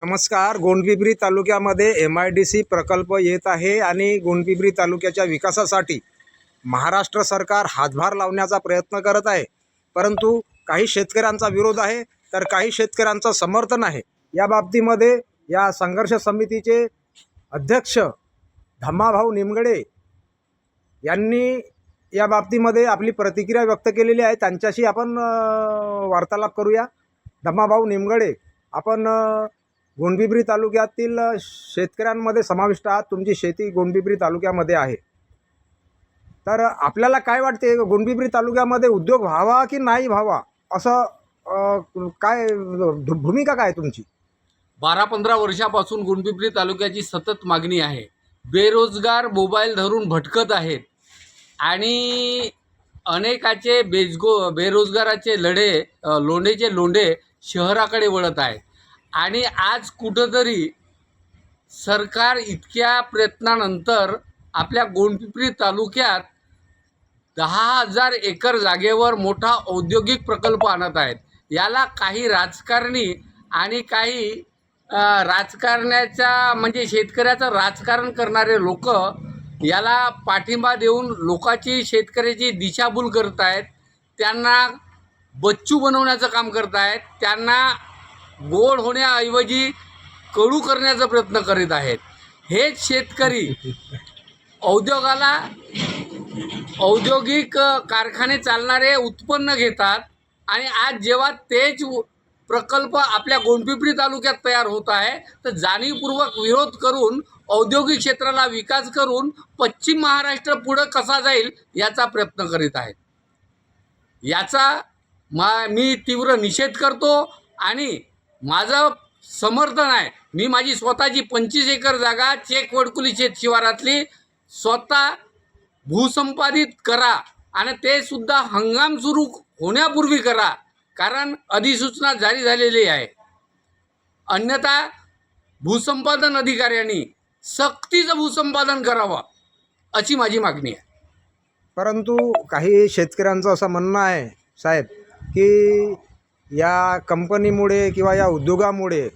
नमस्कार. गोंडपिंपरी तालुक्यामध्ये MIDC प्रकल्प येत आहे आणि गोंडपिंपरी तालुक्याच्या विकासासाठी महाराष्ट्र सरकार हातभार लावण्याचा प्रयत्न करत आहे. परंतु काही शेतकऱ्यांचा विरोध आहे तर काही शेतकऱ्यांचं समर्थन आहे. या बाबतीमध्ये या संघर्ष समितीचे अध्यक्ष धम्माभाऊ निमगडे यांनी या बाबतीमध्ये आपली प्रतिक्रिया व्यक्त केलेली आहे. त्यांच्याशी आपण वार्तालाप करूया. धम्माभाऊ निमगडे, आपण गोंडपिंपरी तालुक्यातील शेतकऱ्यांमध्ये समाविष्ट आहात. तुमची शेती गोंडपिंपरी तालुक्यामध्ये आहे. तर आपल्याला काय वाटते, गोंडपिंपरी तालुक्यामध्ये उद्योग व्हावा की नाही व्हावा, असं काय भूमिका काय तुमची? 12-15 वर्षापासून गोंडपिंपरी तालुक्याची सतत मागणी आहे. बेरोजगार मोबाईल धरून भटकत आहेत आणि अनेकाचे बेरोजगाराचे लोंढे शहराकडे वळत आहेत. आणि आज कुठंतरी सरकार इतक्या प्रयत्नानंतर आपल्या गोंडपिंपरी तालुक्यात 10,000 एकर जागेवर मोठा औद्योगिक प्रकल्प आणत आहेत. याला काही राजकारणी आणि काही राजकारण्याच्या म्हणजे शेतकऱ्याचं राजकारण करणारे लोक याला पाठिंबा देऊन लोकांची शेतकऱ्याची दिशाभूल करत आहेत. त्यांना बच्चू बनवण्याचं काम करत आहेत. त्यांना गोड होण्याऐवजी कडू करण्याचा प्रयत्न करीत आहेत. हेच शेतकरी औद्योगिक कारखाने चालणारे उत्पन्न घेतात आणि आज जेव्हा तेच प्रकल्प आपल्या गोंडपिंपरी तालुक्यात तयार होत आहे तर जाणीवपूर्वक विरोध करून औद्योगिक क्षेत्राला विकास करून पश्चिम महाराष्ट्र पुढं कसा जाईल याचा प्रयत्न करीत आहेत. याचा मी तीव्र निषेध करतो आणि माझं समर्थन आहे. मी माझी स्वतःची 25 एकर जागा चेक-वडकुली शेत शिवारातली स्वतः भूसंपादित करा आणि ते सुद्धा हंगाम सुरू होण्यापूर्वी करा, कारण अधिसूचना जारी झालेली आहे. अन्यथा भूसंपादन अधिकाऱ्यांनी सक्तीचं भूसंपादन करावं अशी माझी मागणी आहे. परंतु काही शेतकऱ्यांचं असं म्हणणं आहे साहेब की या कंपनीमुळे किंवा या उद्योगामुळे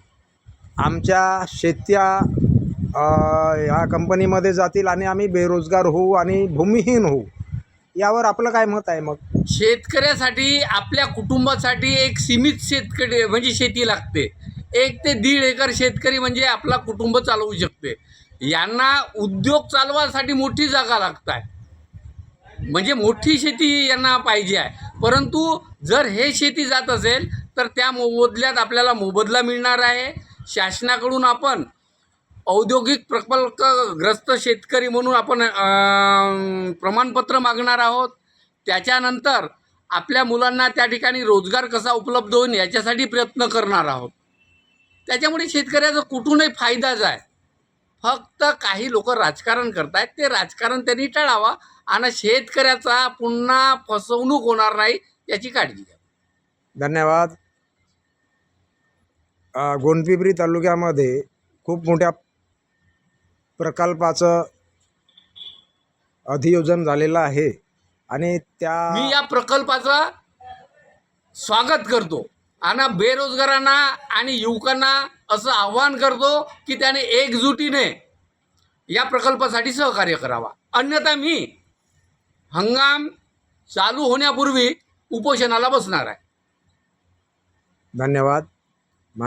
आमच्या शेत्या ह्या कंपनीमध्ये जातील आणि आम्ही बेरोजगार होऊ आणि भूमिहीन होऊ. यावर आपलं काय मत आहे? मग शेतकऱ्यासाठी आपल्या कुटुंबासाठी एक सीमित शेतकरी म्हणजे शेती लागते. 1 ते 1.5 एकर शेतकरी म्हणजे आपला कुटुंब चालवू शकते. यांना उद्योग चालवासाठी मोठी जागा लागत आहे, म्हणजे मोठी शेती यांना पाहिजे आहे. परंतु जर हे शेती जात असेल तर त्या मोबदल्यात आपल्याला मोबदला मिळणार आहे. शासनाकडून आपण औद्योगिक प्रकल्पग्रस्त शेतकरी म्हणून आपण प्रमाणपत्र मागणार आहोत. त्याच्यानंतर आपल्या मुलांना त्या ठिकाणी रोजगार कसा उपलब्ध होईल याच्यासाठी प्रयत्न करणार आहोत. त्याच्यामुळे शेतकऱ्याचा कुठूनही फायदाच आहे. फक्त काही लोक राजकारण करत आहेत, ते राजकारण त्यांनी टाळावा आणि शेतकऱ्याचा पुन्हा फसवणूक होणार नाही याची काळजी घ्या. धन्यवाद. गोंडपिंपरी तालुक्यामध्ये खूप मोठ्या प्रकल्पाचं अधियोजन झालेलं आहे आणि मी या प्रकल्पाचं स्वागत करतो आणि बेरोजगारांना आणि युवकांना असं आवाहन करतो की त्याने एकजुटीने या प्रकल्पासाठी सहकार्य करावा. अन्यथा मी हंगाम चालू होण्यापूर्वी उपोषणाला बसणार आहे. धन्यवाद.